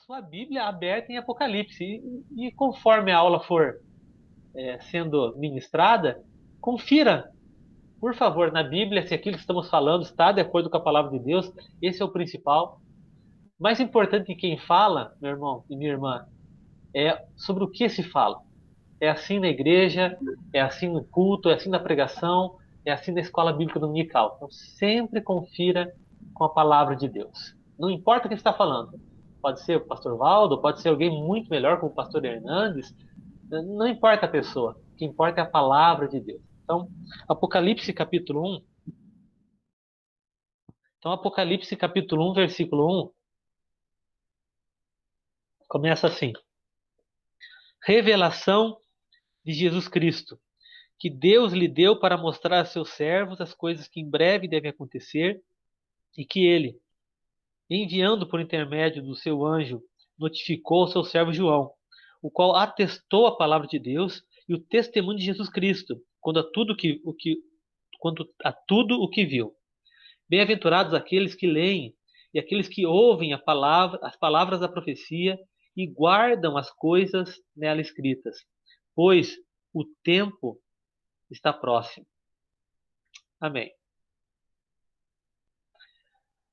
sua Bíblia aberta em Apocalipse. E conforme a aula for sendo ministrada, confira, por favor, na Bíblia se aquilo que estamos falando está de acordo com a palavra de Deus. Esse é o principal. Mais importante que quem fala, meu irmão e minha irmã, é sobre o que se fala. É assim na igreja, é assim no culto, é assim na pregação, é assim na escola bíblica dominical. Então, sempre confira com a palavra de Deus. Não importa o que está falando. Pode ser o pastor Valdo, pode ser alguém muito melhor, como o pastor Hernandes. Não importa a pessoa. O que importa é a palavra de Deus. Então, Apocalipse capítulo 1. Então, Apocalipse capítulo 1, versículo 1, começa assim. Revelação de Jesus Cristo, que Deus lhe deu para mostrar a seus servos as coisas que em breve devem acontecer, e que ele, enviando por intermédio do seu anjo, notificou ao seu servo João, o qual atestou a palavra de Deus e o testemunho de Jesus Cristo, quanto a tudo o que viu. Bem-aventurados aqueles que leem e aqueles que ouvem as palavras da profecia e guardam as coisas nela escritas, pois o tempo está próximo. Amém.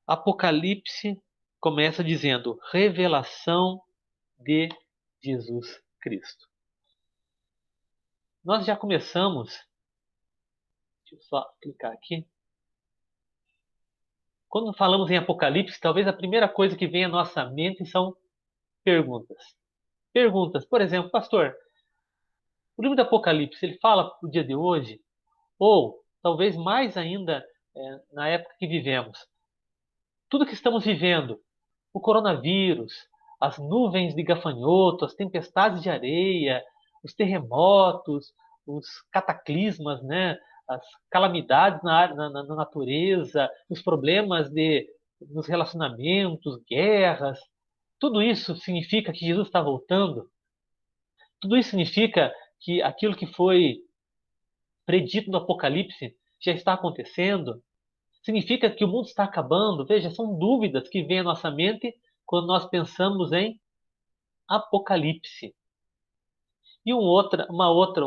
Apocalipse começa dizendo revelação de Jesus Cristo. Nós já começamos, deixa eu só clicar aqui. Quando falamos em Apocalipse, talvez a primeira coisa que vem à nossa mente são perguntas. Perguntas, por exemplo, pastor, o livro do Apocalipse, ele fala o dia de hoje? Ou, talvez mais ainda, na época que vivemos. Tudo que estamos vivendo, o coronavírus, as nuvens de gafanhoto, as tempestades de areia, os terremotos, os cataclismas, né? As calamidades na natureza, os problemas nos relacionamentos, guerras, tudo isso significa que Jesus está voltando? Tudo isso significa que aquilo que foi predito no Apocalipse já está acontecendo? Significa que o mundo está acabando? Veja, são dúvidas que vêm à nossa mente quando nós pensamos em Apocalipse. E uma outra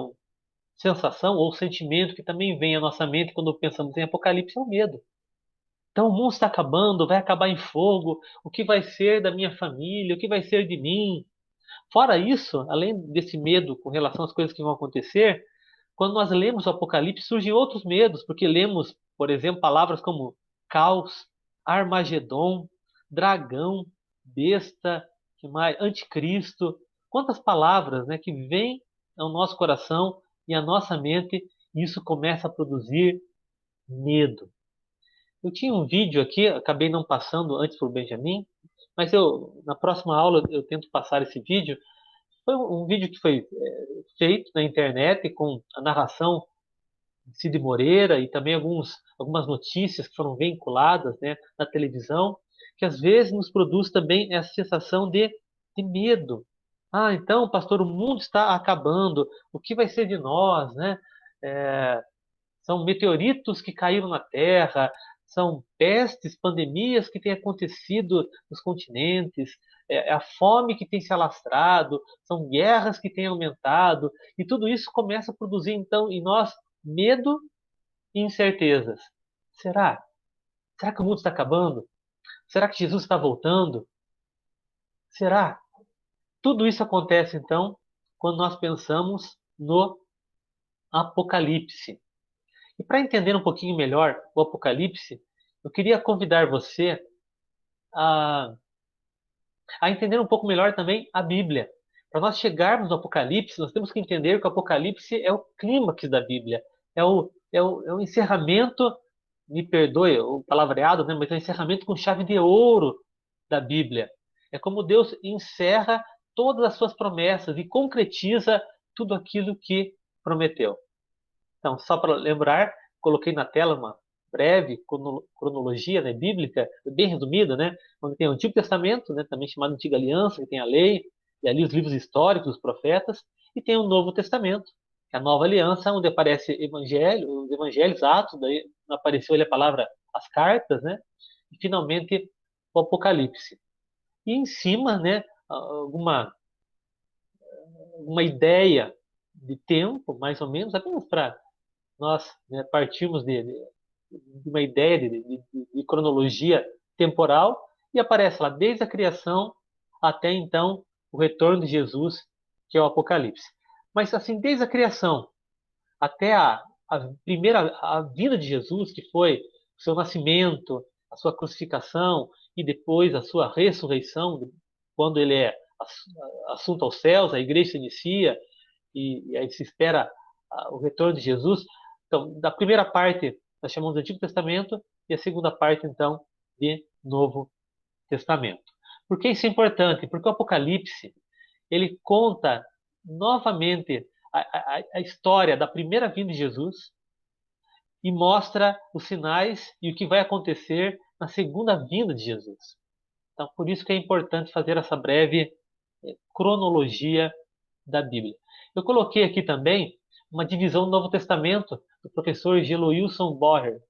sensação ou sentimento que também vem à nossa mente quando pensamos em Apocalipse é o medo. Então o mundo está acabando, vai acabar em fogo. O que vai ser da minha família? O que vai ser de mim? Fora isso, além desse medo com relação às coisas que vão acontecer, quando nós lemos o Apocalipse, surgem outros medos, porque lemos, por exemplo, palavras como caos, Armagedon, dragão, besta, que mais? Anticristo. Quantas palavras, né, que vêm ao nosso coração e à nossa mente, e isso começa a produzir medo. Eu tinha um vídeo aqui, acabei não passando antes para o Benjamin, mas na próxima aula eu tento passar esse vídeo. Foi um vídeo que foi feito na internet com a narração de Cid Moreira e também algumas notícias que foram vinculadas, né, na televisão, que às vezes nos produz também essa sensação de medo. Ah, então, pastor, o mundo está acabando, o que vai ser de nós, né? É, são meteoritos que caíram na Terra, são pestes, pandemias que têm acontecido nos continentes, é a fome que tem se alastrado, são guerras que têm aumentado, e tudo isso começa a produzir, então, em nós medo e incertezas. Será? Será que o mundo está acabando? Será que Jesus está voltando? Será? Tudo isso acontece, então, quando nós pensamos no Apocalipse. E para entender um pouquinho melhor o Apocalipse, eu queria convidar você a, a entender um pouco melhor também a Bíblia. Para nós chegarmos no Apocalipse, nós temos que entender que o Apocalipse é o clímax da Bíblia, é o encerramento, me perdoe o palavreado, né, mas é o encerramento com chave de ouro da Bíblia. É como Deus encerra todas as suas promessas e concretiza tudo aquilo que prometeu. Então, só para lembrar, coloquei na tela uma breve cronologia, né, bíblica, bem resumida, né, onde tem o Antigo Testamento, né, também chamado Antiga Aliança, que tem a lei, e ali os livros históricos dos profetas, e tem o Novo Testamento, que é a Nova Aliança, onde aparece os evangelhos, Atos, daí apareceu ali a palavra as cartas, né, e finalmente o Apocalipse. E em cima, né, alguma ideia de tempo, mais ou menos, apenas para nós, né, partirmos de uma ideia de cronologia temporal, e aparece lá desde a criação até então o retorno de Jesus, que é o Apocalipse. Mas assim, desde a criação até a vinda de Jesus, que foi o seu nascimento, a sua crucificação e depois a sua ressurreição, quando ele é assunto aos céus, a igreja se inicia e aí se espera o retorno de Jesus. Então, da primeira parte nós chamamos de Antigo Testamento e a segunda parte, então, de Novo Testamento. Por que isso é importante? Porque o Apocalipse ele conta novamente a história da primeira vinda de Jesus e mostra os sinais e o que vai acontecer na segunda vinda de Jesus. Então, por isso que é importante fazer essa breve cronologia da Bíblia. Eu coloquei aqui também uma divisão do Novo Testamento do professor Geloilson Boher.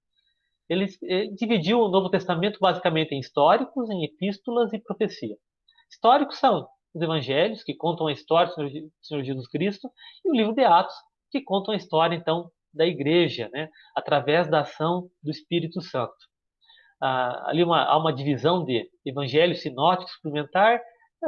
Ele dividiu o Novo Testamento basicamente em históricos, em epístolas e profecia. Históricos são os evangelhos, que contam a história do Senhor Jesus Cristo, e o livro de Atos, que contam a história, então, da igreja, né, através da ação do Espírito Santo. Ali há uma divisão de evangelho sinótico, suplementar,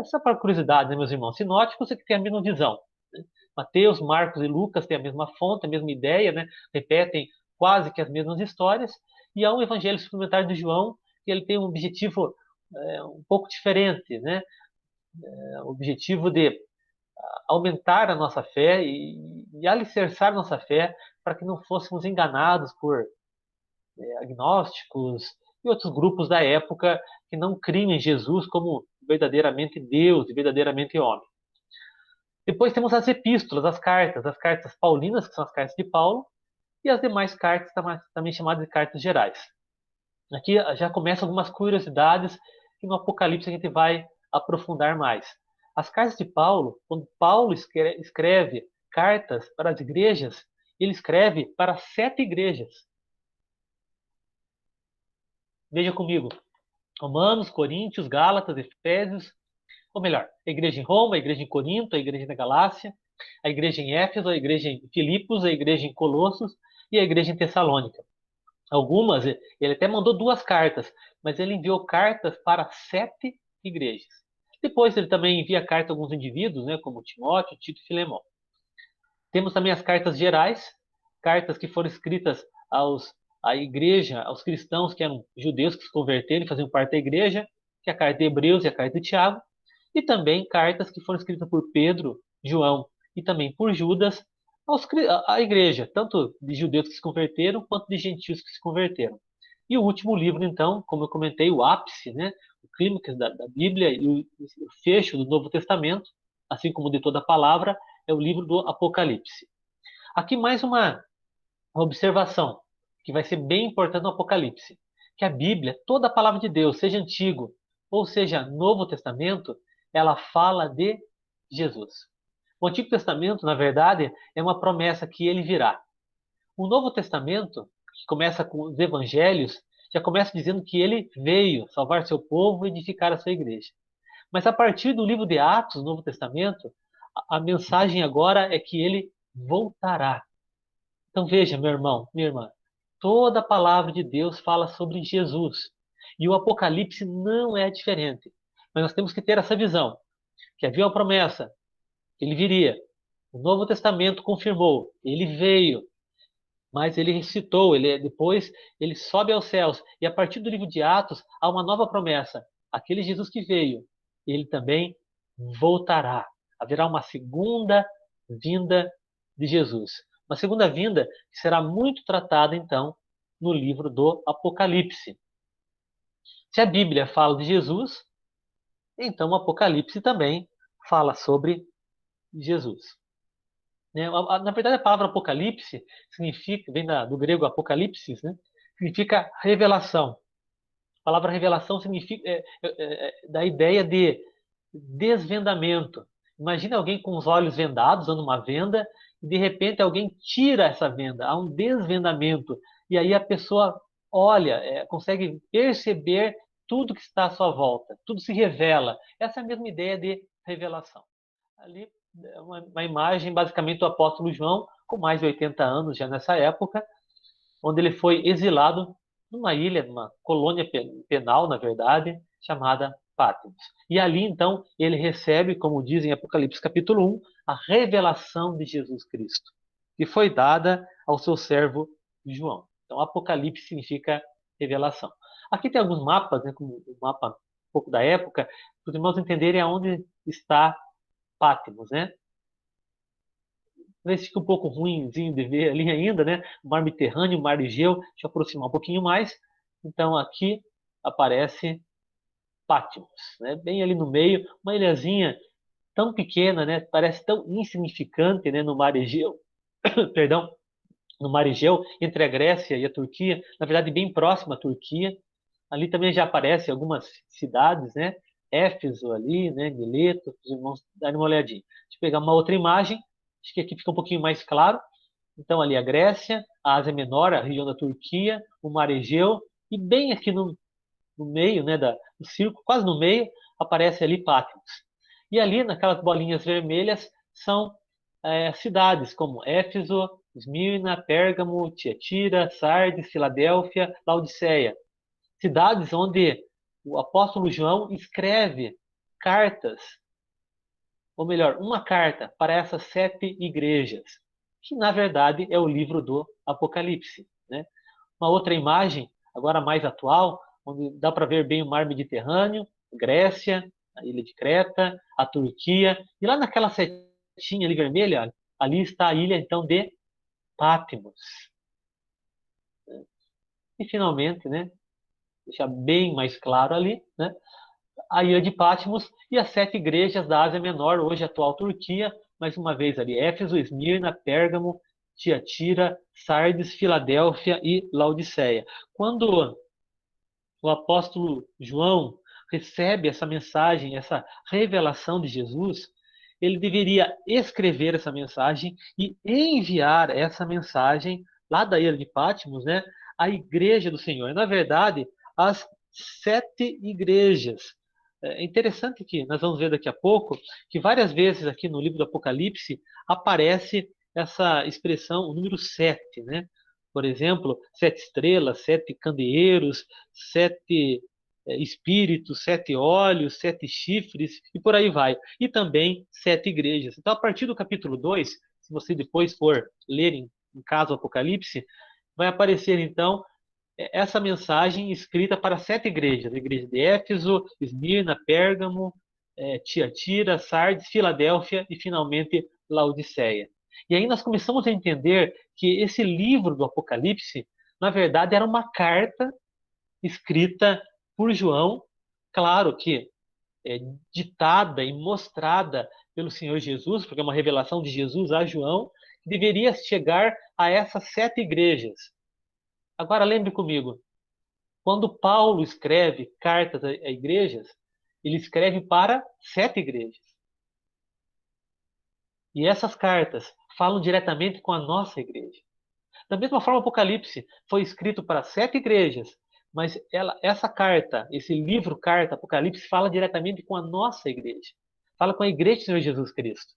só para curiosidade, né, meus irmãos? Sinóticos é que tem a mesma visão. Né? Mateus, Marcos e Lucas têm a mesma fonte, a mesma ideia, né? Repetem quase que as mesmas histórias, e há um evangelho suplementar de João, que ele tem um objetivo um pouco diferente, né? O objetivo de aumentar a nossa fé e alicerçar a nossa fé para que não fôssemos enganados por agnósticos e outros grupos da época que não criam em Jesus como verdadeiramente Deus e verdadeiramente homem. Depois temos as epístolas, as cartas paulinas, que são as cartas de Paulo, e as demais cartas, também chamadas de cartas gerais. Aqui já começam algumas curiosidades que no Apocalipse a gente vai aprofundar mais. As cartas de Paulo, quando Paulo escreve cartas para as igrejas, ele escreve para 7 igrejas. Veja comigo. Romanos, Coríntios, Gálatas, Efésios, ou melhor, a igreja em Roma, a igreja em Corinto, a igreja na Galácia, a igreja em Éfeso, a igreja em Filipos, a igreja em Colossos e a igreja em Tessalônica. Algumas, ele até mandou 2 cartas, mas ele enviou cartas para 7 igrejas. Depois ele também envia carta a alguns indivíduos, né, como Timóteo, Tito e Filemão. Temos também as cartas gerais, cartas que foram escritas à igreja, aos cristãos que eram judeus que se converteram e faziam parte da igreja, que é a carta de Hebreus e a carta de Tiago, e também cartas que foram escritas por Pedro, João e também por Judas à igreja, tanto de judeus que se converteram quanto de gentios que se converteram. E o último livro, então, como eu comentei, o ápice, né, o clímax da Bíblia e o fecho do Novo Testamento, assim como de toda a palavra, é o livro do Apocalipse. Aqui mais uma observação, que vai ser bem importante no Apocalipse, que a Bíblia, toda a palavra de Deus, seja Antigo ou seja Novo Testamento, ela fala de Jesus. O Antigo Testamento, na verdade, é uma promessa que ele virá. O Novo Testamento, que começa com os Evangelhos, já começa dizendo que ele veio salvar seu povo e edificar a sua igreja. Mas a partir do livro de Atos, no Novo Testamento, a mensagem agora é que ele voltará. Então veja, meu irmão, minha irmã, toda a palavra de Deus fala sobre Jesus. E o Apocalipse não é diferente. Mas nós temos que ter essa visão, que havia uma promessa, que ele viria. O Novo Testamento confirmou, ele veio, mas ele ressuscitou, depois ele sobe aos céus. E a partir do livro de Atos, há uma nova promessa. Aquele Jesus que veio, ele também voltará. Haverá uma segunda vinda de Jesus. Uma segunda vinda que será muito tratada, então, no livro do Apocalipse. Se a Bíblia fala de Jesus, então o Apocalipse também fala sobre Jesus. Na verdade, a palavra Apocalipse significa, vem do grego apocalipsis, né? Significa revelação. A palavra revelação significa da ideia de desvendamento. Imagina alguém com os olhos vendados, usando uma venda, e de repente alguém tira essa venda, há um desvendamento. E aí a pessoa olha, consegue perceber tudo que está à sua volta, tudo se revela. Essa é a mesma ideia de revelação. Ali é uma imagem basicamente do apóstolo João, com mais de 80 anos já nessa época, onde ele foi exilado numa ilha, numa colônia penal, na verdade, chamada Patmos. E ali, então, ele recebe, como diz em Apocalipse capítulo 1, a revelação de Jesus Cristo, que foi dada ao seu servo João. Então, Apocalipse significa revelação. Aqui tem alguns mapas, né, como um mapa um pouco da época, para os irmãos entenderem aonde está Patmos, né? Talvez fique um pouco ruimzinho de ver ali ainda, né? O mar Mediterrâneo, o mar Egeu. Deixa eu aproximar um pouquinho mais. Então, aqui aparece Patmos, né? Bem ali no meio, uma ilhazinha tão pequena, né? Parece tão insignificante, né? No mar Egeu, perdão, no mar Egeu, entre a Grécia e a Turquia, na verdade bem próxima à Turquia. Ali também já aparecem algumas cidades, né? Éfeso ali, né? Mileto, os irmãos darem uma olhadinha. Deixa eu pegar uma outra imagem, acho que aqui fica um pouquinho mais claro. Então ali a Grécia, a Ásia Menor, a região da Turquia, o mar Egeu, e bem aqui no meio, né, do círculo, quase no meio, aparece ali Patmos. E ali, naquelas bolinhas vermelhas, são cidades como Éfeso, Esmirna, Pérgamo, Tiatira, Sardes, Filadélfia, Laodiceia. Cidades onde o apóstolo João escreve cartas, ou melhor, uma carta para essas 7 igrejas, que na verdade é o livro do Apocalipse, né? Uma outra imagem, agora mais atual, onde dá para ver bem o mar Mediterrâneo, Grécia, a ilha de Creta, a Turquia, e lá naquela setinha ali vermelha, ali está a ilha então de Patmos. E finalmente, né, deixar bem mais claro ali, né, a ilha de Patmos e as 7 igrejas da Ásia Menor, hoje atual Turquia, mais uma vez ali, Éfeso, Esmirna, Pérgamo, Tiatira, Sardes, Filadélfia e Laodiceia. Quando o apóstolo João recebe essa mensagem, essa revelação de Jesus, ele deveria escrever essa mensagem e enviar essa mensagem lá da ilha de Patmos, né, à igreja do Senhor. Na verdade, as 7 igrejas. É interessante que nós vamos ver daqui a pouco que várias vezes aqui no livro do Apocalipse aparece essa expressão, o número 7, né? Por exemplo, 7 estrelas, 7 candeeiros, 7 espíritos, 7 olhos, 7 chifres e por aí vai. E também 7 igrejas. Então, a partir do capítulo 2, se você depois for ler em caso Apocalipse, vai aparecer então essa mensagem escrita para 7 igrejas: a igreja de Éfeso, Esmirna, Pérgamo, Tiatira, Sardes, Filadélfia e finalmente Laodiceia. E aí nós começamos a entender que esse livro do Apocalipse, na verdade, era uma carta escrita por João, claro que ditada e mostrada pelo Senhor Jesus, porque é uma revelação de Jesus a João, que deveria chegar a essas 7 igrejas. Agora lembre comigo, quando Paulo escreve cartas a igrejas, ele escreve para 7 igrejas. E essas cartas falam diretamente com a nossa igreja. Da mesma forma, o Apocalipse foi escrito para 7 igrejas, mas essa carta, esse livro carta, Apocalipse, fala diretamente com a nossa igreja. Fala com a igreja do Senhor Jesus Cristo.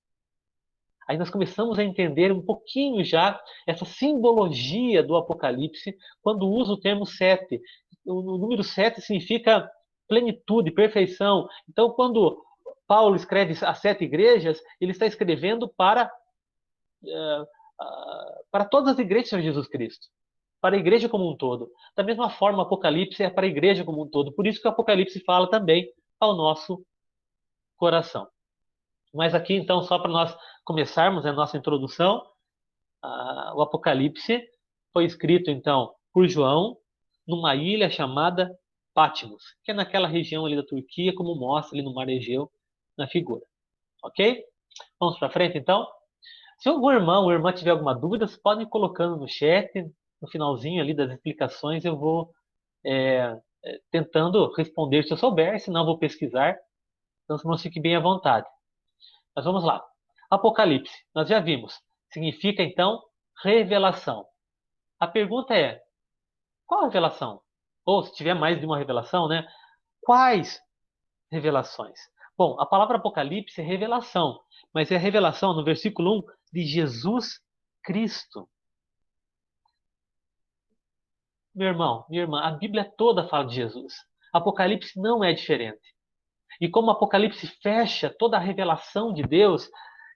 Aí nós começamos a entender um pouquinho já essa simbologia do Apocalipse quando usa o termo 7. O número 7 significa plenitude, perfeição. Então, quando Paulo escreve as 7 igrejas, ele está escrevendo para todas as igrejas do Senhor Jesus Cristo, para a igreja como um todo. Da mesma forma, o Apocalipse é para a igreja como um todo. Por isso que o Apocalipse fala também ao nosso coração. Mas aqui, então, só para nós começarmos a nossa introdução, o Apocalipse foi escrito, então, por João, numa ilha chamada Patmos, que é naquela região ali da Turquia, como mostra ali no Mar Egeu, na figura. Ok? Vamos para frente, então? Se algum irmão ou irmã tiver alguma dúvida, vocês podem ir colocando no chat, no finalzinho ali das explicações, eu vou tentando responder se eu souber, senão eu vou pesquisar. Então, não fique bem à vontade. Mas vamos lá. Apocalipse, nós já vimos. Significa, então, revelação. A pergunta é, qual revelação? Ou, se tiver mais de uma revelação, né? Quais revelações? Bom, a palavra Apocalipse é revelação, mas é revelação, no versículo 1, de Jesus Cristo. Meu irmão, minha irmã, a Bíblia toda fala de Jesus. Apocalipse não é diferente. E como Apocalipse fecha toda a revelação de Deus,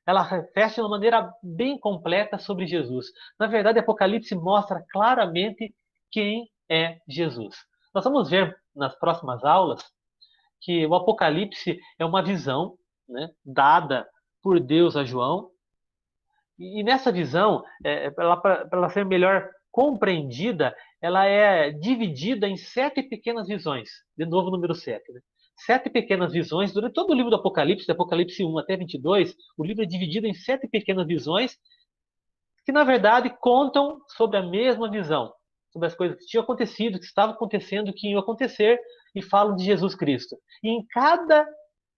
ela fecha de uma maneira bem completa sobre Jesus. Na verdade, Apocalipse mostra claramente quem é Jesus. Nós vamos ver nas próximas aulas que o Apocalipse é uma visão, né, dada por Deus a João. E nessa visão, para ela ser melhor compreendida, ela é dividida em 7 pequenas visões. De novo, o número 7. Né? 7 pequenas visões. Durante todo o livro do Apocalipse, de Apocalipse 1 até 22, o livro é dividido em 7 pequenas visões que, na verdade, contam sobre a mesma visão. Sobre as coisas que tinham acontecido, que estavam acontecendo, que iam acontecer, e falam de Jesus Cristo. E em cada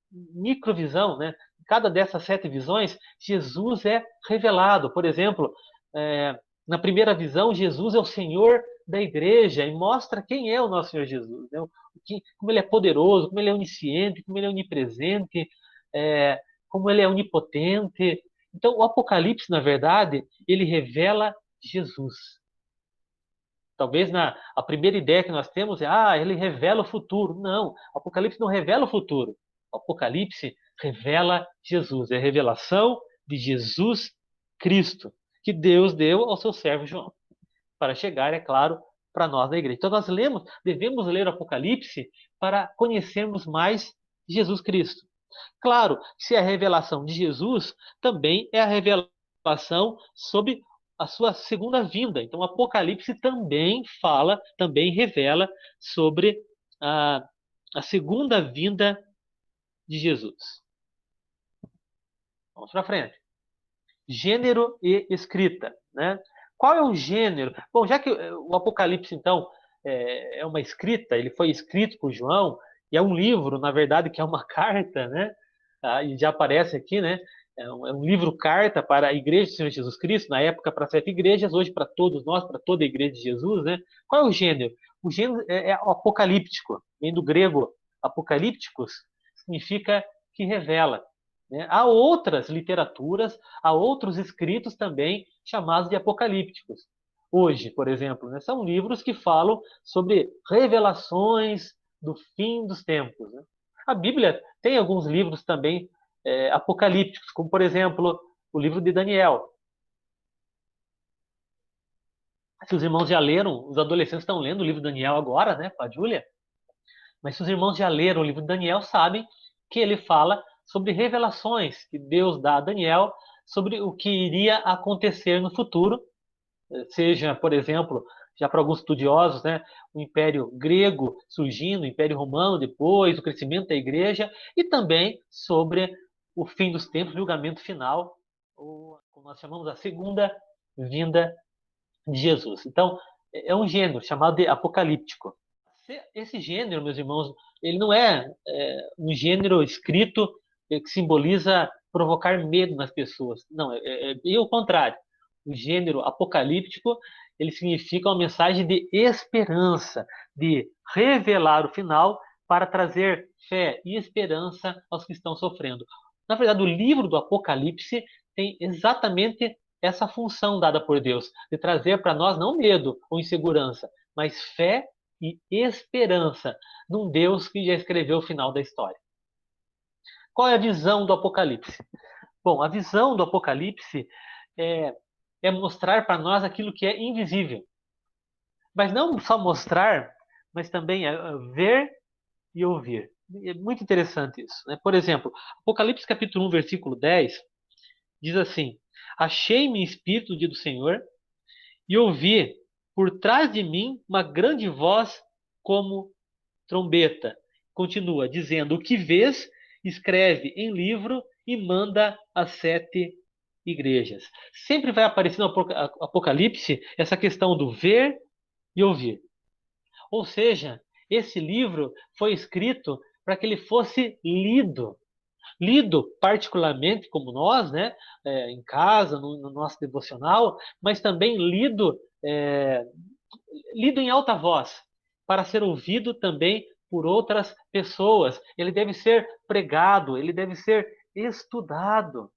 microvisão, né? Cada dessas 7 visões, Jesus é revelado. Por exemplo, na primeira visão, Jesus é o Senhor da igreja e mostra quem é o nosso Senhor Jesus. Né? Como ele é poderoso, como ele é onisciente, como ele é onipresente, como ele é onipotente. Então, o Apocalipse, na verdade, ele revela Jesus. Talvez a primeira ideia que nós temos é, ele revela o futuro. Não, o Apocalipse não revela o futuro. O Apocalipse revela Jesus. É a revelação de Jesus Cristo, que Deus deu ao seu servo João, para chegar, é claro, para nós da igreja. Então nós devemos ler o Apocalipse para conhecermos mais Jesus Cristo. Claro, se é a revelação de Jesus, também é a revelação sobre a sua segunda vinda. Então, o Apocalipse também revela sobre a segunda vinda de Jesus. Vamos para frente. Gênero e escrita, né? Qual é o gênero? Bom, já que o Apocalipse, então, é uma escrita, ele foi escrito por João, e é um livro, na verdade, que é uma carta, né? E já aparece aqui, né? É um livro-carta para a Igreja do Senhor Jesus Cristo, na época para 7 igrejas, hoje para todos nós, para toda a Igreja de Jesus, né? Qual é o gênero? O gênero é o apocalíptico, vem do grego apocalípticos, significa que revela. Né? Há outras literaturas, há outros escritos também chamados de apocalípticos. Hoje, por exemplo, né, são livros que falam sobre revelações do fim dos tempos. Né? A Bíblia tem alguns livros também apocalípticos, como, por exemplo, o livro de Daniel. Se os irmãos já leram, os adolescentes estão lendo o livro de Daniel agora, né, com a Júlia, mas se os irmãos já leram o livro de Daniel, sabem que ele fala sobre revelações que Deus dá a Daniel sobre o que iria acontecer no futuro, seja, por exemplo, já para alguns estudiosos, né, o Império Grego surgindo, o Império Romano depois, o crescimento da Igreja, e também sobre o fim dos tempos, o julgamento final, ou como nós chamamos, a segunda vinda de Jesus. Então, é um gênero chamado de apocalíptico. Esse gênero, meus irmãos, ele não um gênero escrito que simboliza provocar medo nas pessoas. Não, é o contrário. O gênero apocalíptico, ele significa uma mensagem de esperança, de revelar o final para trazer fé e esperança aos que estão sofrendo. Na verdade, o livro do Apocalipse tem exatamente essa função dada por Deus, de trazer para nós não medo ou insegurança, mas fé e esperança num Deus que já escreveu o final da história. Qual é a visão do Apocalipse? Bom, a visão do Apocalipse é mostrar para nós aquilo que é invisível. Mas não só mostrar, mas também ver e ouvir. É muito interessante isso. Né? Por exemplo, Apocalipse capítulo 1, versículo 10, diz assim: Achei-me em espírito no dia do Senhor e ouvi por trás de mim uma grande voz como trombeta. Continua dizendo: o que vês, escreve em livro e manda às 7 igrejas. Sempre vai aparecer no Apocalipse essa questão do ver e ouvir. Ou seja, esse livro foi escrito para que ele fosse lido. Lido particularmente como nós, né, em casa, no nosso devocional, mas também lido em alta voz, para ser ouvido também por outras pessoas, ele deve ser pregado, ele deve ser estudado.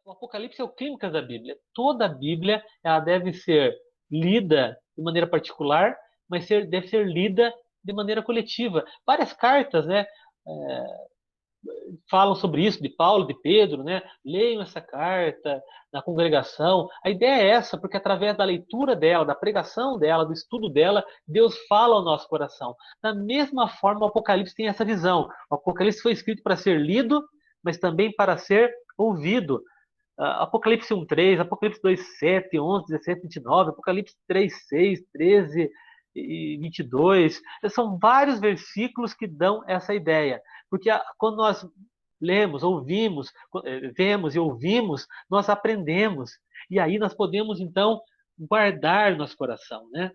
O Apocalipse é o clímax da Bíblia. Toda a Bíblia ela deve ser lida de maneira particular, mas deve ser lida de maneira coletiva. Várias cartas, né, falam sobre isso, de Paulo, de Pedro, né? Leiam essa carta na congregação. A ideia é essa, porque através da leitura dela, da pregação dela, do estudo dela, Deus fala ao nosso coração. Da mesma forma, o Apocalipse tem essa visão. O Apocalipse foi escrito para ser lido, mas também para ser ouvido. Apocalipse 1:3, Apocalipse 2:7, 11, 17, 29, Apocalipse 3:6, 13 e 22. São vários versículos que dão essa ideia. Porque quando nós lemos, ouvimos, vemos e ouvimos, nós aprendemos. E aí nós podemos, então, guardar no nosso coração, né?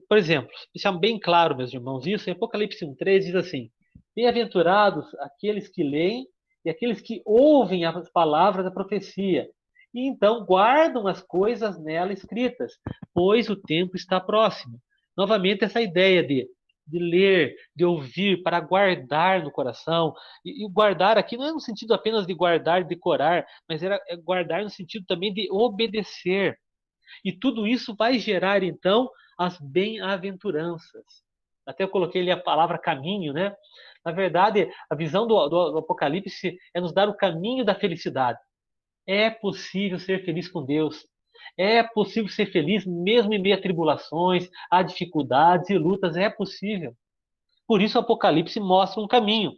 Por exemplo, deixar bem claro, meus irmãos, isso em Apocalipse 1:3 diz assim: Bem-aventurados aqueles que leem e aqueles que ouvem as palavras da profecia, e então guardam as coisas nela escritas, pois o tempo está próximo. Novamente, essa ideia de ler, de ouvir, para guardar no coração. E guardar aqui não é no sentido apenas de guardar, decorar, mas é guardar no sentido também de obedecer. E tudo isso vai gerar, então, as bem-aventuranças. Até eu coloquei ali a palavra caminho, né? Na verdade, a visão do Apocalipse é nos dar o caminho da felicidade. É possível ser feliz com Deus. É possível ser feliz mesmo em meio a tribulações, a dificuldades e lutas. É possível. Por isso, o Apocalipse mostra um caminho.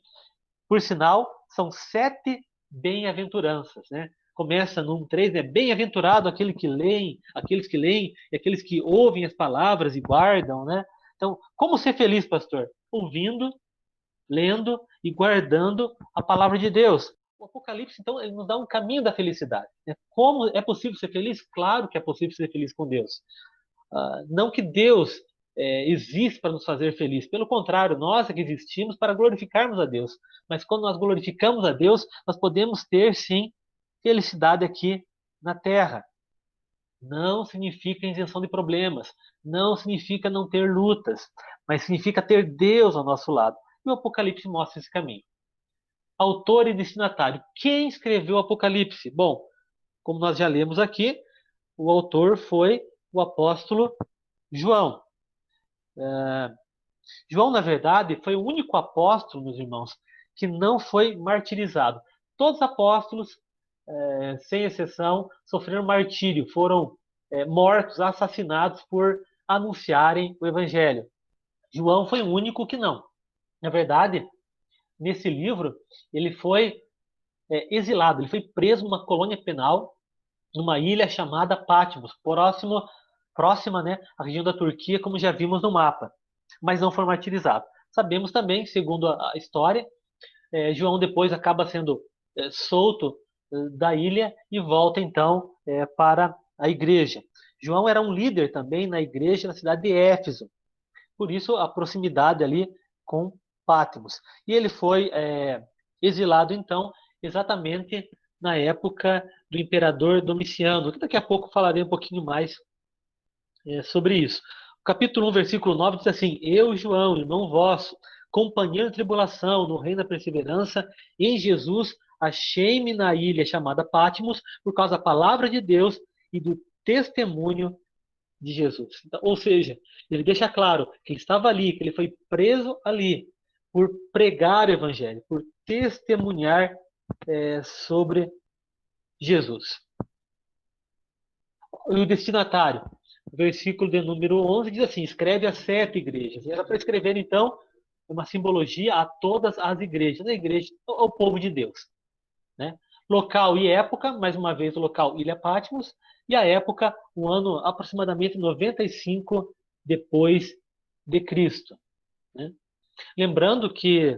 Por sinal, são 7 bem-aventuranças, né? Começa no 1:3, né? Bem-aventurado aqueles que leem e aqueles que ouvem as palavras e guardam, né? Então, como ser feliz, pastor? Ouvindo, lendo e guardando a palavra de Deus. O Apocalipse, então, ele nos dá um caminho da felicidade. Né? Como é possível ser feliz? Claro que é possível ser feliz com Deus. Não que Deus existe para nos fazer felizes. Pelo contrário, nós é que existimos para glorificarmos a Deus. Mas quando nós glorificamos a Deus, nós podemos ter, sim, felicidade aqui na terra. Não significa isenção de problemas. Não significa não ter lutas. Mas significa ter Deus ao nosso lado. E o Apocalipse mostra esse caminho. Autor e destinatário. Quem escreveu o Apocalipse? Bom, como nós já lemos aqui, o autor foi o apóstolo João. João, na verdade, foi o único apóstolo, meus irmãos, que não foi martirizado. Todos os apóstolos, sem exceção, sofreram martírio, foram mortos, assassinados por anunciarem o evangelho. João foi o único que não. Na verdade, nesse livro, ele foi exilado, ele foi preso numa colônia penal, numa ilha chamada Patmos, próxima, né, à região da Turquia, como já vimos no mapa, mas não foi martirizado. Sabemos também, segundo a história, João depois acaba sendo solto da ilha e volta então para a igreja. João era um líder também na igreja na cidade de Éfeso, por isso a proximidade ali com Patmos. E ele foi exilado então exatamente na época do imperador Domiciano, que daqui a pouco falarei um pouquinho mais sobre isso. O capítulo 1, versículo 9 diz assim: Eu, João, irmão vosso, companheiro de tribulação no reino da perseverança, em Jesus, achei-me na ilha chamada Patmos, por causa da palavra de Deus e do testemunho de Jesus. Então, ou seja, ele deixa claro que ele estava ali, que ele foi preso ali, por pregar o evangelho, por testemunhar sobre Jesus. E o destinatário, versículo de número 11, diz assim: escreve às 7 igrejas. E era para escrever, então, uma simbologia a todas as igrejas, a igreja, ao povo de Deus. Né? Local e época, mais uma vez o local Ilha Patmos, e a época, o ano aproximadamente 95 depois de Cristo. Né? Lembrando que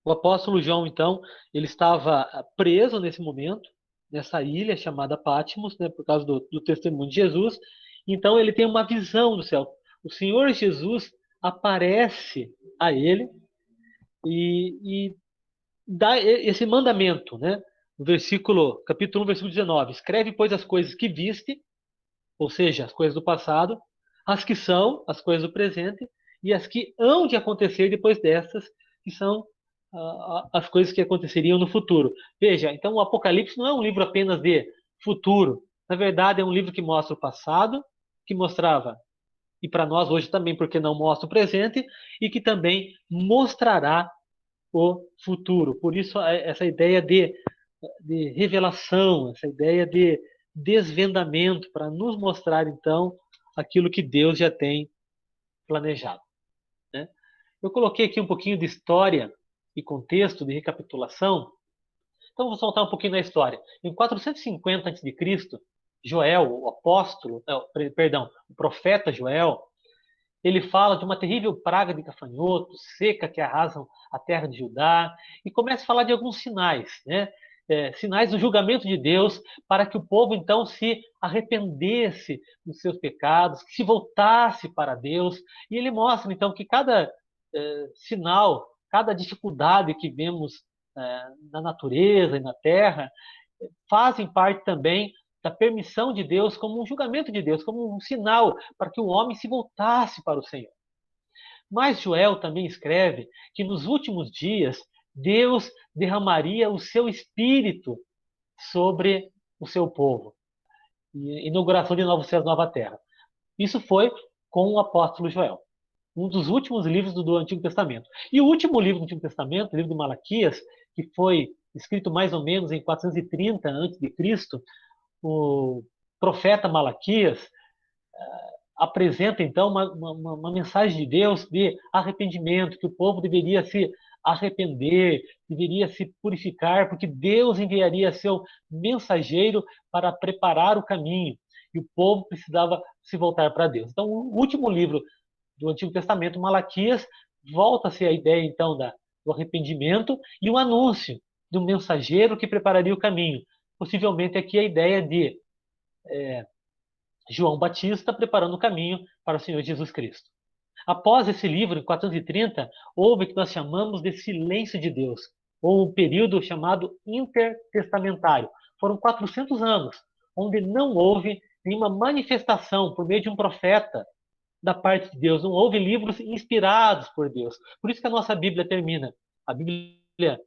o apóstolo João, então, ele estava preso nesse momento, nessa ilha chamada Patmos, né, por causa do testemunho de Jesus. Então, ele tem uma visão do céu. O Senhor Jesus aparece a ele e dá esse mandamento, né? No capítulo 1, versículo 19. Escreve, pois, as coisas que viste, ou seja, as coisas do passado, as que são as coisas do presente e as que hão de acontecer depois dessas, que são as coisas que aconteceriam no futuro. Veja, então o Apocalipse não é um livro apenas de futuro. Na verdade, é um livro que mostra o passado, que mostrava, e para nós hoje também, porque não mostra o presente, e que também mostrará o futuro. Por isso, essa ideia de revelação, essa ideia de desvendamento, para nos mostrar, então, aquilo que Deus já tem planejado, né? Eu coloquei aqui um pouquinho de história e contexto de recapitulação. Então, vou soltar um pouquinho da história. Em 450 a.C., Joel, o apóstolo, perdão, o profeta Joel, ele fala de uma terrível praga de gafanhotos, seca que arrasam a terra de Judá, e começa a falar de alguns sinais, né? Sinais do julgamento de Deus, para que o povo então se arrependesse dos seus pecados, que se voltasse para Deus. E ele mostra então que cada sinal, cada dificuldade que vemos na natureza e na terra, fazem parte também da permissão de Deus, como um julgamento de Deus, como um sinal para que o homem se voltasse para o Senhor. Mas Joel também escreve que nos últimos dias Deus derramaria o seu espírito sobre o seu povo. Inauguração de novos céus e nova terra. Isso foi com o apóstolo Joel, um dos últimos livros do Antigo Testamento. E o último livro do Antigo Testamento, o livro de Malaquias, que foi escrito mais ou menos em 430 a.C., o profeta Malaquias apresenta então uma mensagem de Deus de arrependimento, que o povo deveria se arrepender, deveria se purificar, porque Deus enviaria seu mensageiro para preparar o caminho e o povo precisava se voltar para Deus. Então, o último livro do Antigo Testamento, Malaquias, volta-se a ideia então do arrependimento e um anúncio do mensageiro que prepararia o caminho. Possivelmente aqui a ideia de João Batista preparando o caminho para o Senhor Jesus Cristo. Após esse livro, em 430, houve o que nós chamamos de silêncio de Deus, ou um período chamado intertestamentário. Foram 400 anos, onde não houve nenhuma manifestação por meio de um profeta da parte de Deus, não houve livros inspirados por Deus. Por isso que a nossa Bíblia termina, a Bíblia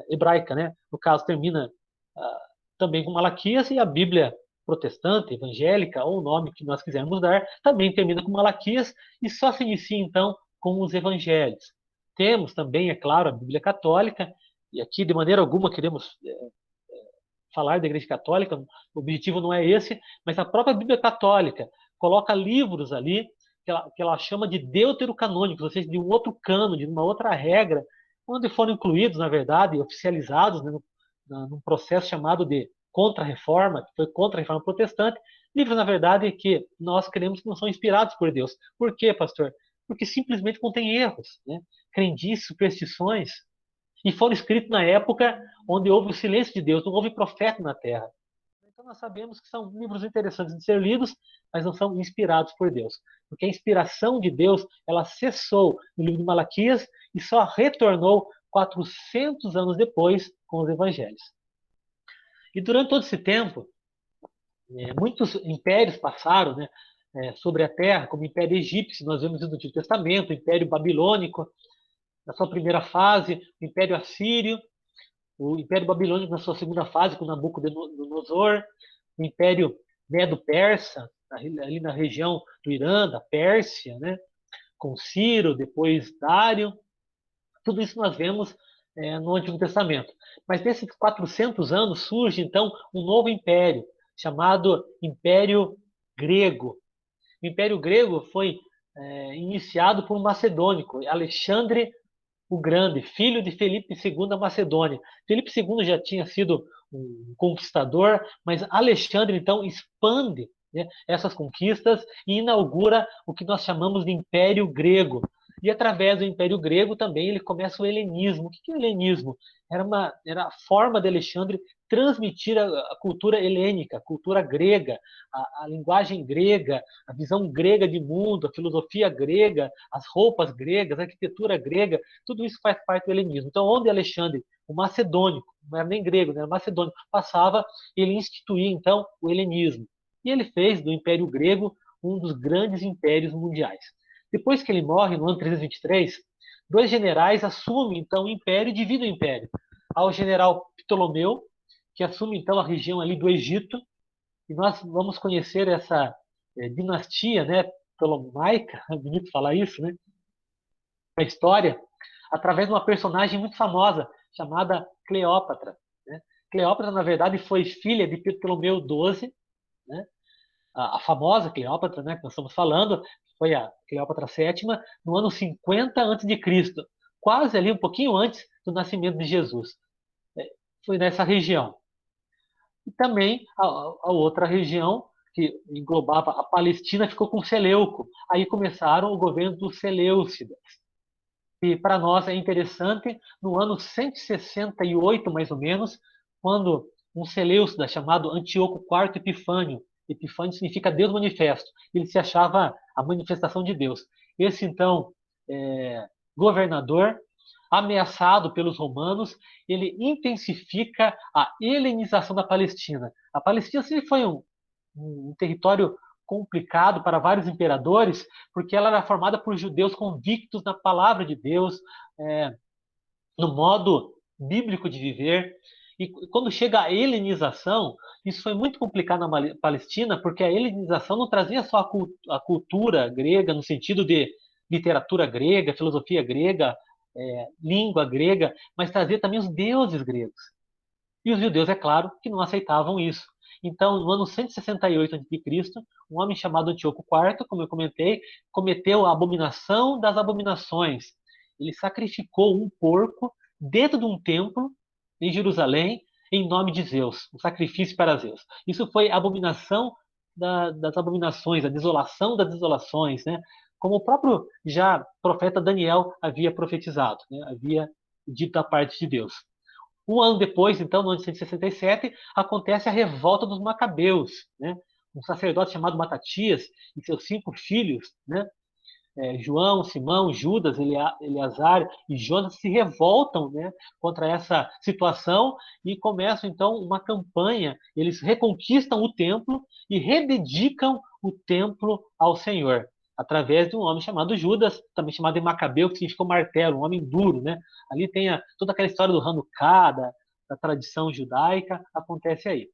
hebraica, né? No caso, termina também com Malaquias, e a Bíblia protestante, evangélica, ou o nome que nós quisermos dar, também termina com Malaquias e só se inicia então com os evangelhos. Temos também, é claro, a Bíblia católica, e aqui de maneira alguma queremos falar da Igreja Católica, o objetivo não é esse, mas a própria Bíblia Católica coloca livros ali que ela chama de deuterocanônicos, ou seja, de um outro cano, de uma outra regra, onde foram incluídos, na verdade, oficializados, né, num processo chamado de Contra-Reforma, que foi contra a Reforma Protestante, livros, na verdade, que nós cremos que não são inspirados por Deus. Por quê, pastor? Porque simplesmente contém erros, né? Crendices, superstições, e foram escritos na época onde houve o silêncio de Deus, não houve profeta na terra. Então nós sabemos que são livros interessantes de ser lidos, mas não são inspirados por Deus. Porque a inspiração de Deus, ela cessou no livro de Malaquias e só retornou 400 anos depois com os evangelhos. E durante todo esse tempo, muitos impérios passaram, né, sobre a terra, como o Império Egípcio, nós vemos no Antigo Testamento, o Império Babilônico, na sua primeira fase, o Império Assírio, o Império Babilônico na sua segunda fase, com Nabucodonosor, o Império Medo-Persa, ali na região do Irã, da Pérsia, né, com Ciro, depois Dário. Tudo isso nós vemos no Antigo Testamento. Mas nesses 400 anos surge, então, um novo império, chamado Império Grego. O Império Grego foi iniciado por um macedônico, Alexandre o Grande, filho de Felipe II da Macedônia. Felipe II já tinha sido um conquistador, mas Alexandre, então, expande, né, essas conquistas e inaugura o que nós chamamos de Império Grego. E através do Império Grego também ele começa o helenismo. O que é o helenismo? Era a forma de Alexandre transmitir a cultura helênica, a cultura grega, a linguagem grega, a visão grega de mundo, a filosofia grega, as roupas gregas, a arquitetura grega, tudo isso faz parte do helenismo. Então, onde Alexandre, o macedônico, não era nem grego, era macedônico, passava, ele instituía então o helenismo. E ele fez do Império Grego um dos grandes impérios mundiais. Depois que ele morre, no ano 323, dois generais assumem então o império e dividem o império. Há o general Ptolomeu, que assume então a região ali do Egito, e nós vamos conhecer essa dinastia, né, ptolomaica, é bonito falar isso, né, a história, através de uma personagem muito famosa chamada Cleópatra. Né? Cleópatra, na verdade, foi filha de Ptolomeu XII, né? A famosa Cleópatra, né, que nós estamos falando, foi a Cleópatra VII, no ano 50 a.C., quase ali um pouquinho antes do nascimento de Jesus. Foi nessa região. E também a outra região, que englobava a Palestina, ficou com Seleuco. Aí começaram o governo dos Seleucidas. E para nós é interessante, no ano 168, mais ou menos, quando um Seleucida chamado Antíoco IV Epifânio, Epifânio significa Deus manifesto, ele se achava a manifestação de Deus. Esse, então, governador, ameaçado pelos romanos, ele intensifica a helenização da Palestina. A Palestina sempre foi um território complicado para vários imperadores, porque ela era formada por judeus convictos na palavra de Deus, no modo bíblico de viver. E quando chega a helenização, isso foi muito complicado na Palestina, porque a helenização não trazia só a cultura grega, no sentido de literatura grega, filosofia grega, língua grega, mas trazia também os deuses gregos. E os judeus, é claro, que não aceitavam isso. Então, no ano 168 a.C., um homem chamado Antíoco IV, como eu comentei, cometeu a abominação das abominações. Ele sacrificou um porco dentro de um templo em Jerusalém em nome de Zeus, um sacrifício para Zeus. Isso foi a abominação das abominações, a desolação das desolações, né? Como o próprio já profeta Daniel havia profetizado, né? Havia dito da parte de Deus. Um ano depois, então, no ano de 167, acontece a revolta dos Macabeus, né? Um sacerdote chamado Matatias e seus 5 filhos, né? João, Simão, Judas, Eleazar e Jonas se revoltam, né, contra essa situação e começam então uma campanha. Eles reconquistam o templo e rededicam o templo ao Senhor através de um homem chamado Judas, também chamado de Macabeu, que significa martelo, um homem duro, né? Ali tem toda aquela história do Hanukkah, da tradição judaica, acontece aí.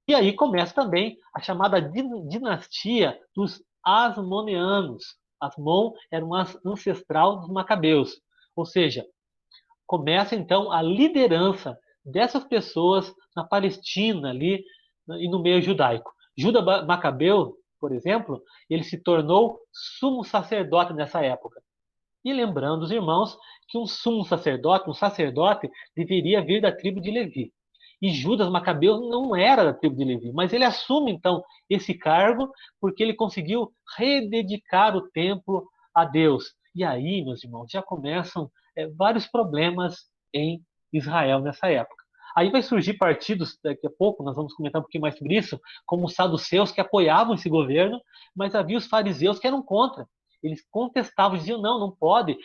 E aí começa também a chamada dinastia dos Asmoneanos. Asmon era um ancestral dos Macabeus. Ou seja, começa então a liderança dessas pessoas na Palestina ali e no meio judaico. Judas Macabeu, por exemplo, ele se tornou sumo sacerdote nessa época. E lembrando os irmãos que um sumo sacerdote, um sacerdote, deveria vir da tribo de Levi. E Judas Macabeu não era da tribo de Levi, mas ele assume então esse cargo porque ele conseguiu rededicar o templo a Deus. E aí, meus irmãos, já começam vários problemas em Israel nessa época. Aí vai surgir partidos, daqui a pouco nós vamos comentar um pouquinho mais sobre isso, como os saduceus que apoiavam esse governo, mas havia os fariseus que eram contra. Eles contestavam, diziam, não, não pode,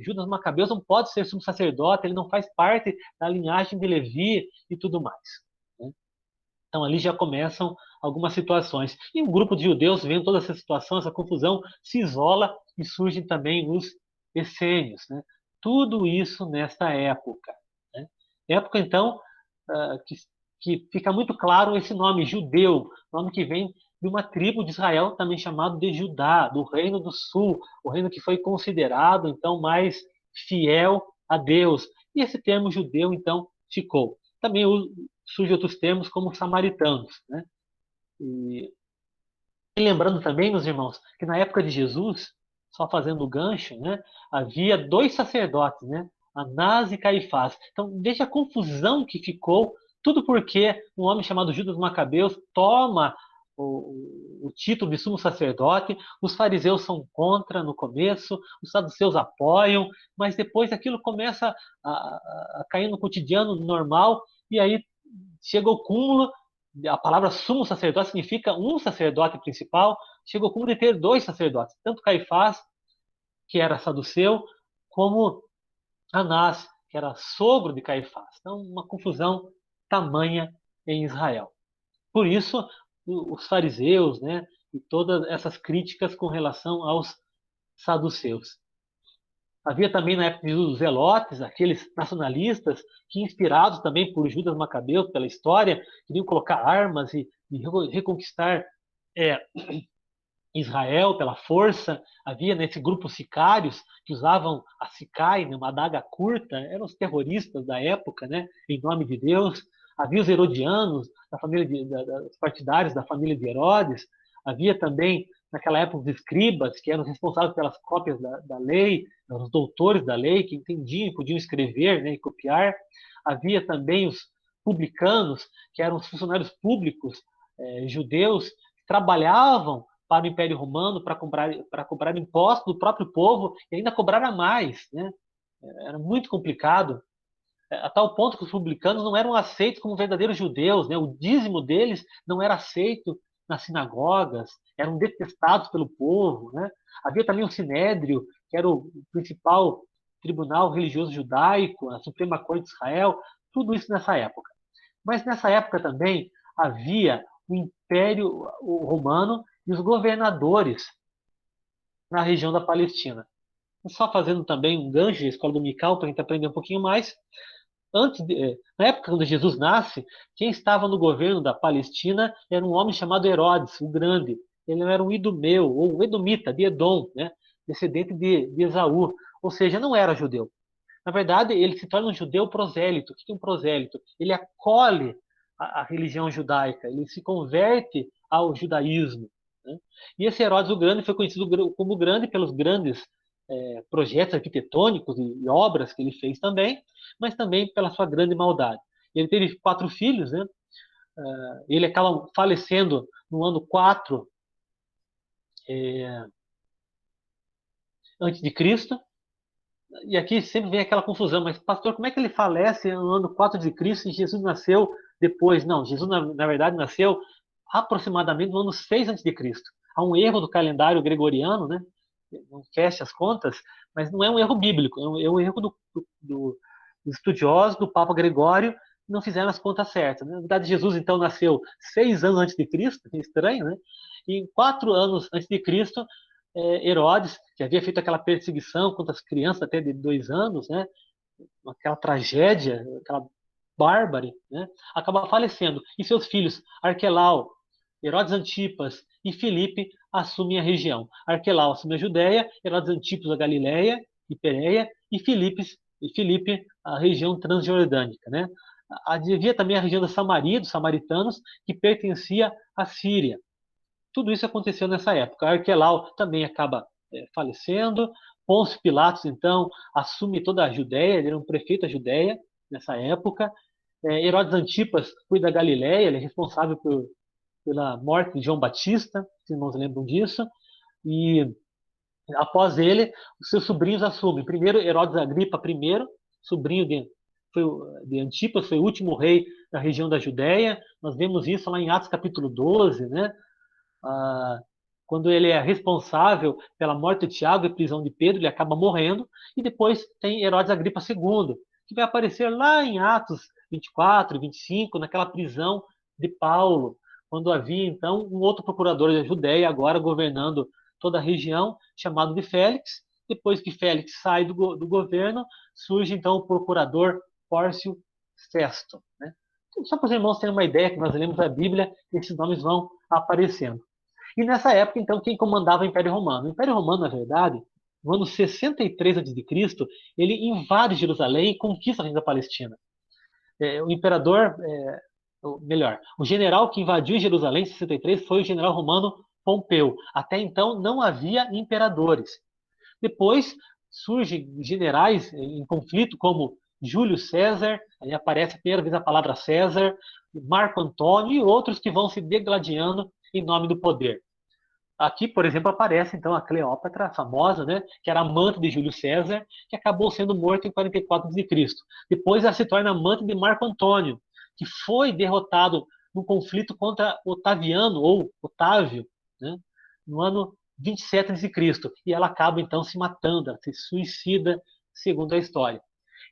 Judas Macabeus não pode ser sumo sacerdote, ele não faz parte da linhagem de Levi e tudo mais. Né? Então ali já começam algumas situações. E um grupo de judeus, vendo toda essa situação, essa confusão, se isola e surgem também os essênios. Né? Tudo isso nesta época. Né? Época, então, que fica muito claro esse nome, judeu, nome que vem de uma tribo de Israel também chamado de Judá, do Reino do Sul, o reino que foi considerado então mais fiel a Deus. E esse termo judeu então ficou. Também surgem outros termos como samaritanos, né? E lembrando também, meus irmãos, que na época de Jesus, só fazendo o gancho, né, havia 2 sacerdotes, né, Anás e Caifás. Então, veja a confusão que ficou, tudo porque um homem chamado Judas Macabeus toma o título de sumo sacerdote, os fariseus são contra no começo, os saduceus apoiam, mas depois aquilo começa a cair no cotidiano normal, e aí chega o cúmulo. A palavra sumo sacerdote significa um sacerdote principal, chega ao cúmulo de ter 2 sacerdotes, tanto Caifás, que era saduceu, como Anás, que era sogro de Caifás. Então, uma confusão tamanha em Israel. Por isso, os fariseus, né, e todas essas críticas com relação aos saduceus. Havia também na época os zelotes, aqueles nacionalistas que, inspirados também por Judas Macabeu, pela história, queriam colocar armas e reconquistar é, Israel pela força. Havia nesse grupo sicários que usavam a sicai, né, uma adaga curta, eram os terroristas da época, né, em nome de Deus. Havia os herodianos, os partidários da família de Herodes. Havia também, naquela época, os escribas, que eram responsáveis pelas cópias da lei, os doutores da lei, que entendiam e podiam escrever, né, e copiar. Havia também os publicanos, que eram os funcionários públicos judeus, que trabalhavam para o Império Romano para cobrar impostos do próprio povo e ainda cobrar a mais, né? Era muito complicado, a tal ponto que os publicanos não eram aceitos como verdadeiros judeus, né? O dízimo deles não era aceito nas sinagogas, eram detestados pelo povo, né? Havia também o Sinédrio, que era o principal tribunal religioso judaico, a Suprema Corte de Israel, tudo isso nessa época. Mas nessa época também havia o Império Romano e os governadores na região da Palestina. Só fazendo também um gancho da escola dominical para a gente aprender um pouquinho mais. Na época quando Jesus nasce, quem estava no governo da Palestina era um homem chamado Herodes, o Grande. Ele era um idumeu, ou um edomita, de Edom, né? Descendente de Esaú. Ou seja, não era judeu. Na verdade, ele se torna um judeu prosélito. O que é um prosélito? Ele acolhe a religião judaica, ele se converte ao judaísmo. Né? E esse Herodes o Grande foi conhecido como grande pelos grandes projetos arquitetônicos e obras que ele fez também, mas também pela sua grande maldade. Ele teve 4 filhos, né? Ele acaba falecendo no ano 4 antes de Cristo. E aqui sempre vem aquela confusão, mas pastor, como é que ele falece no ano 4 de Cristo e Jesus nasceu depois? Não, Jesus na verdade nasceu aproximadamente no ano 6 antes de Cristo. Há um erro do calendário gregoriano, né? Não fecha as contas, mas não é um erro bíblico, é um erro dos estudiosos, do Papa Gregório, que não fizeram as contas certas. Né? Na verdade, Jesus então nasceu 6 anos antes de Cristo, é estranho, né? E 4 anos antes de Cristo, Herodes, que havia feito aquela perseguição contra as crianças até de 2 anos, né? Aquela tragédia, aquela bárbare, né? Acaba falecendo. E seus filhos, Arquelau, Herodes Antipas e Filipe, assumem a região. Arquelau assume a Judéia, Herodes Antipas a Galiléia e Pérea, e Filipe a região transjordânica. Né? Havia também a região da Samaria, dos samaritanos, que pertencia à Síria. Tudo isso aconteceu nessa época. Arquelau também acaba falecendo. Pôncio Pilatos, então, assume toda a Judéia, ele era um prefeito da Judéia nessa época. Herodes Antipas cuida da Galiléia, ele é responsável pela morte de João Batista, se irmãos lembram disso. E após ele, os seus sobrinhos assumem. Primeiro, Herodes Agripa I, sobrinho de Antipas, foi o último rei da região da Judéia. Nós vemos isso lá em Atos capítulo 12, né? Quando ele é responsável pela morte de Tiago e prisão de Pedro, ele acaba morrendo. E depois tem Herodes Agripa II, que vai aparecer lá em Atos 24 e 25, naquela prisão de Paulo, quando havia então um outro procurador da Judéia, agora governando toda a região, chamado de Félix. Depois que Félix sai do governo, surge então o procurador Pórcio Festo. Né? Só para os irmãos terem uma ideia, que nós lemos a Bíblia, esses nomes vão aparecendo. E nessa época, então, quem comandava o Império Romano? O Império Romano, na verdade, no ano 63 a.C., ele invade Jerusalém e conquista a região da Palestina. O imperador, o general que invadiu Jerusalém em 63 foi o general romano Pompeu. Até então não havia imperadores. Depois surgem generais em conflito como Júlio César, aí aparece a primeira vez a palavra César, Marco Antônio e outros que vão se degladiando em nome do poder. Aqui, por exemplo, aparece então a Cleópatra, famosa, né, que era amante de Júlio César, que acabou sendo morta em 44 a.C. Depois ela se torna amante de Marco Antônio, que foi derrotado no conflito contra Otaviano, ou Otávio, né, no ano 27 a.C. E ela acaba então se matando, se suicida, segundo a história.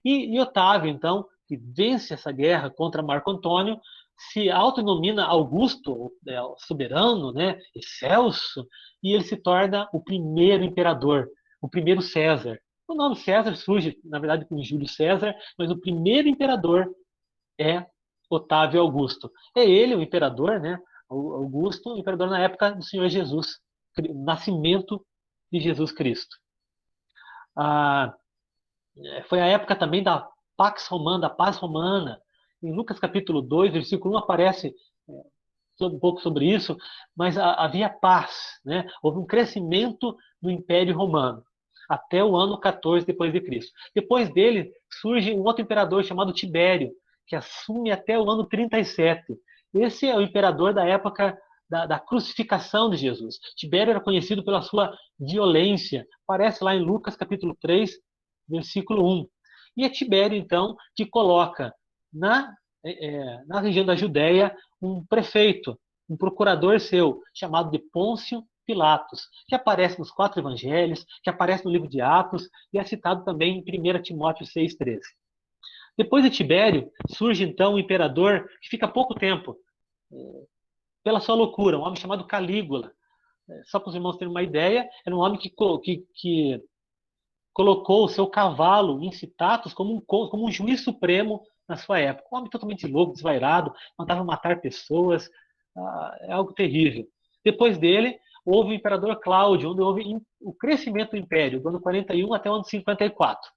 E Otávio, então, que vence essa guerra contra Marco Antônio, se autodenomina Augusto, soberano, né, excelso, e ele se torna o primeiro imperador, o primeiro César. O nome César surge, na verdade, com Júlio César, mas o primeiro imperador é Otávio Augusto. É ele o imperador, né? Augusto, o imperador na época do Senhor Jesus, nascimento de Jesus Cristo. Ah, foi a época também da Pax Romana, da paz romana. Em Lucas capítulo 2, versículo 1, aparece um pouco sobre isso, mas havia paz, né? Houve um crescimento do Império Romano até o ano 14 depois de Cristo. Depois dele surge um outro imperador chamado Tibério, que assume até o ano 37. Esse é o imperador da época da crucificação de Jesus. Tibério era conhecido pela sua violência. Aparece lá em Lucas capítulo 3, versículo 1. E é Tibério, então, que coloca na região da Judéia um prefeito, um procurador seu, chamado de Pôncio Pilatos, que aparece nos 4 evangelhos, que aparece no livro de Atos e é citado também em 1 Timóteo 6,13. Depois de Tibério, surge então um imperador que fica pouco tempo, pela sua loucura, um homem chamado Calígula. Só para os irmãos terem uma ideia, era um homem que colocou o seu cavalo em Citatus como um juiz supremo na sua época. Um homem totalmente louco, desvairado, mandava matar pessoas, é algo terrível. Depois dele, houve o imperador Cláudio, onde houve o crescimento do império, do ano 41 até o ano 54.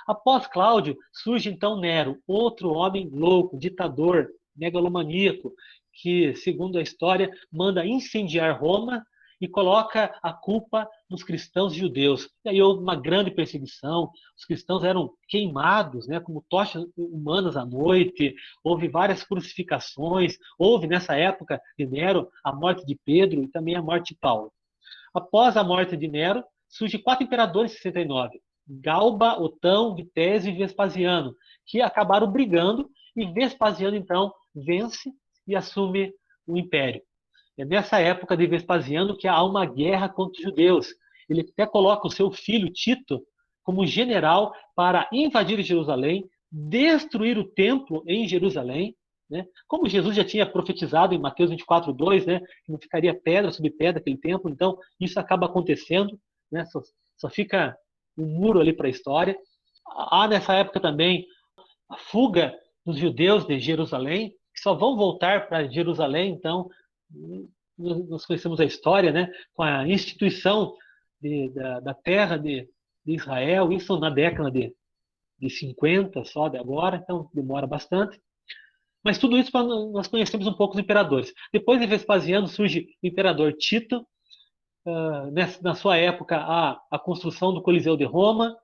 Após Cláudio, surge então Nero, outro homem louco, ditador, megalomaníaco, que, segundo a história, manda incendiar Roma e coloca a culpa nos cristãos judeus. E aí houve uma grande perseguição, os cristãos eram queimados, né, como tochas humanas à noite, houve várias crucificações, houve nessa época de Nero a morte de Pedro e também a morte de Paulo. Após a morte de Nero, surgem 4 imperadores em 69, Galba, Otão, Vitésio e Vespasiano, que acabaram brigando e Vespasiano então vence e assume o império. É nessa época de Vespasiano que há uma guerra contra os judeus. Ele até coloca o seu filho Tito como general para invadir Jerusalém, destruir o templo em Jerusalém, né? Como Jesus já tinha profetizado em Mateus 24:2, né? Que não ficaria pedra sobre pedra aquele templo, então isso acaba acontecendo, né? Só fica um muro ali para a história. Há nessa época também a fuga dos judeus de Jerusalém, que só vão voltar para Jerusalém, então nós conhecemos a história, né, com a instituição da terra de Israel, isso na década de 50 só de agora, então demora bastante. Mas tudo isso para nós conhecermos um pouco os imperadores. Depois de Vespasiano surge o imperador Tito, na sua época a construção do Coliseu de Roma,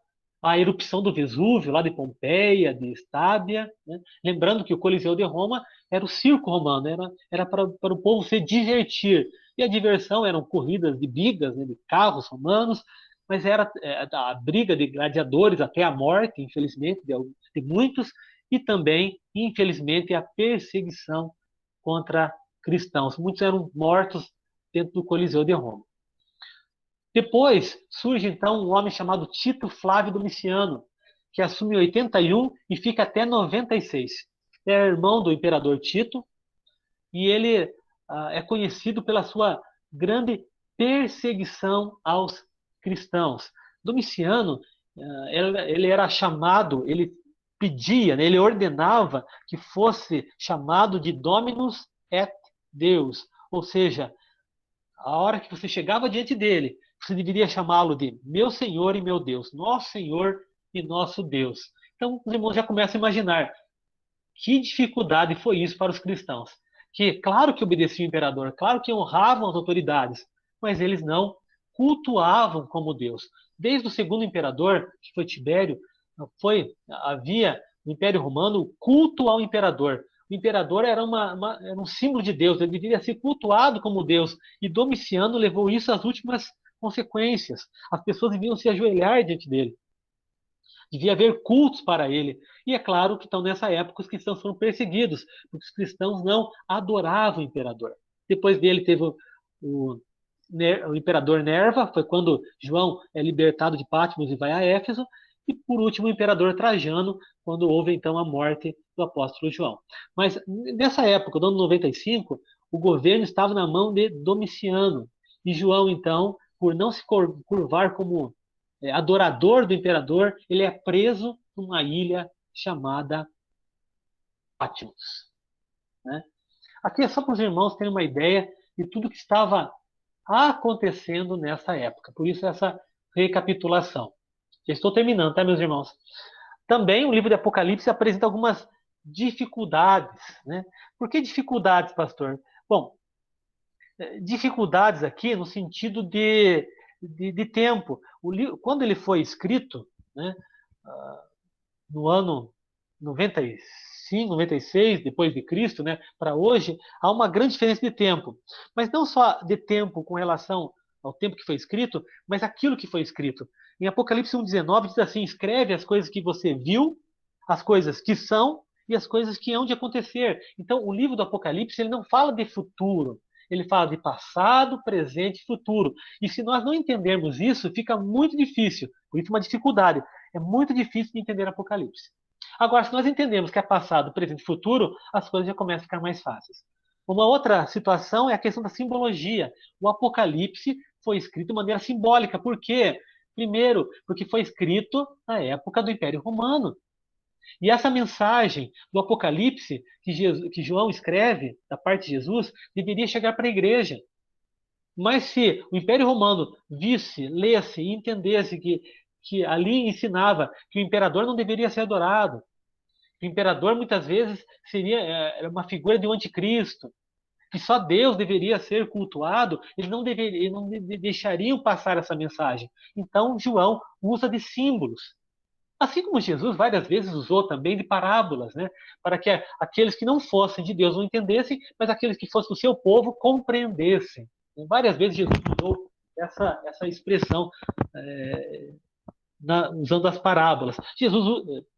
a erupção do Vesúvio, lá de Pompeia, de Estábia, né? Lembrando que o Coliseu de Roma era o circo romano, era para o povo se divertir. E a diversão eram corridas de bigas, né, de carros romanos, mas era a briga de gladiadores até a morte, infelizmente, de muitos, e também, infelizmente, a perseguição contra cristãos. Muitos eram mortos dentro do Coliseu de Roma. Depois surge então um homem chamado Tito Flávio Domiciano, que assume 81 e fica até 96. É irmão do imperador Tito e ele é conhecido pela sua grande perseguição aos cristãos. Domiciano, ele era chamado, ele pedia, né, ele ordenava que fosse chamado de Dominus et Deus, ou seja, a hora que você chegava diante dele, você deveria chamá-lo de meu Senhor e meu Deus, nosso Senhor e nosso Deus. Então, os irmãos já começam a imaginar que dificuldade foi isso para os cristãos. Que, claro que obedeciam o imperador, claro que honravam as autoridades, mas eles não cultuavam como Deus. Desde o segundo imperador, que foi Tibério, havia no Império Romano o culto ao imperador. O imperador era um símbolo de Deus, ele deveria ser cultuado como Deus. E Domiciano levou isso às últimas consequências. As pessoas deviam se ajoelhar diante dele. Devia haver cultos para ele. E é claro que então nessa época os cristãos foram perseguidos, porque os cristãos não adoravam o imperador. Depois dele teve o imperador Nerva, foi quando João é libertado de Patmos e vai a Éfeso, e, por último, o imperador Trajano, quando houve, então, a morte do apóstolo João. Mas, nessa época, do ano 95, o governo estava na mão de Domiciano. E João, então, por não se curvar como adorador do imperador, ele é preso numa ilha chamada Patmos. Né? Aqui é só para os irmãos terem uma ideia de tudo que estava acontecendo nessa época. Por isso, essa recapitulação. Já estou terminando, tá, meus irmãos? Também o livro de Apocalipse apresenta algumas dificuldades. Né? Por que dificuldades, pastor? Bom, dificuldades aqui no sentido de tempo. Quando ele foi escrito, né, no ano 95, 96 depois de Cristo, né, para hoje, há uma grande diferença de tempo. Mas não só de tempo com relação ao tempo que foi escrito, mas aquilo que foi escrito. Em Apocalipse 1,19 diz assim: escreve as coisas que você viu, as coisas que são e as coisas que hão de acontecer. Então, o livro do Apocalipse ele não fala de futuro, ele fala de passado, presente e futuro. E se nós não entendermos isso, fica muito difícil. Por isso, uma dificuldade. É muito difícil de entender Apocalipse. Agora, se nós entendemos que é passado, presente e futuro, as coisas já começam a ficar mais fáceis. Uma outra situação é a questão da simbologia. O Apocalipse foi escrito de maneira simbólica. Por quê? Primeiro, porque foi escrito na época do Império Romano. E essa mensagem do Apocalipse que João escreve da parte de Jesus deveria chegar para a igreja. Mas se o Império Romano visse, lesse e entendesse que ali ensinava que o imperador não deveria ser adorado, que o imperador muitas vezes seria uma figura de um anticristo, que só Deus deveria ser cultuado, eles não deixariam passar essa mensagem. Então João usa de símbolos. Assim como Jesus várias vezes usou também de parábolas, né? Para que aqueles que não fossem de Deus não entendessem, mas aqueles que fossem do seu povo compreendessem. Várias vezes Jesus usou essa expressão usando as parábolas.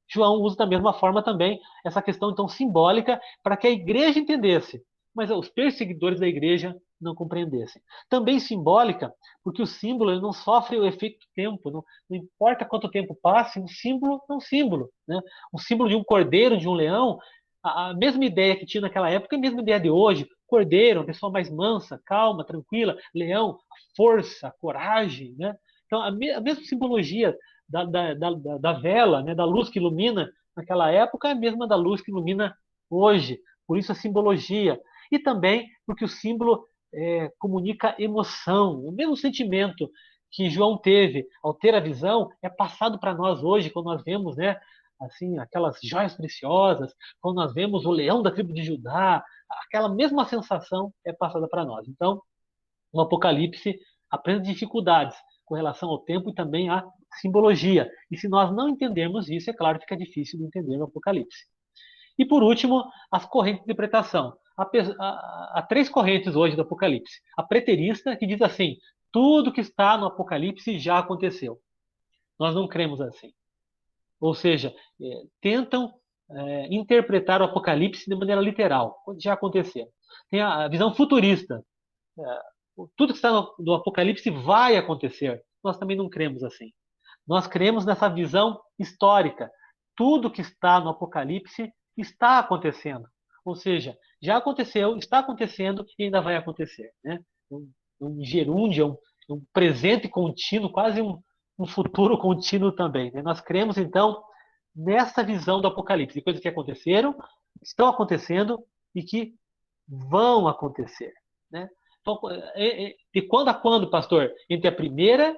João usa da mesma forma também essa questão então simbólica para que a igreja entendesse, mas os perseguidores da igreja não compreendessem. Também simbólica, porque o símbolo ele não sofre o efeito do tempo, não importa quanto tempo passe, um símbolo é um símbolo. Né? Um símbolo de um cordeiro, de um leão, a mesma ideia que tinha naquela época é a mesma ideia de hoje. Cordeiro, uma pessoa mais mansa, calma, tranquila. Leão, força, coragem. Né? Então, a mesma simbologia da vela, né, da luz que ilumina naquela época, é a mesma da luz que ilumina hoje. Por isso a simbologia. E também porque o símbolo comunica emoção. O mesmo sentimento que João teve ao ter a visão é passado para nós hoje, quando nós vemos, né, assim, aquelas joias preciosas, quando nós vemos o leão da tribo de Judá, aquela mesma sensação é passada para nós. Então, o Apocalipse apresenta dificuldades com relação ao tempo e também à simbologia. E se nós não entendermos isso, é claro, fica difícil de entender o Apocalipse. E por último, as correntes de interpretação. Há três correntes hoje do Apocalipse. A preterista, que diz assim: tudo que está no Apocalipse já aconteceu. Nós não cremos assim. Ou seja, tentam interpretar o Apocalipse de maneira literal, já aconteceu. Tem a visão futurista. Tudo que está no Apocalipse vai acontecer. Nós também não cremos assim. Nós cremos nessa visão histórica. Tudo que está no Apocalipse está acontecendo. Ou seja, já aconteceu, está acontecendo e ainda vai acontecer. Né? Um gerúndio, um presente contínuo, quase um futuro contínuo também. Né? Nós cremos, então, nessa visão do Apocalipse, de coisas que aconteceram, estão acontecendo e que vão acontecer. Né? Então, de quando a quando, pastor? Entre a primeira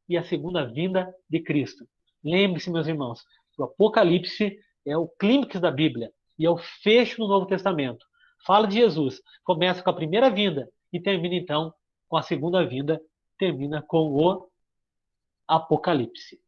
e a segunda vinda de Cristo. Lembre-se, meus irmãos, o Apocalipse é o clímax da Bíblia e é o fecho do Novo Testamento. Fala de Jesus, começa com a primeira vinda e termina então com a segunda vinda, termina com o Apocalipse.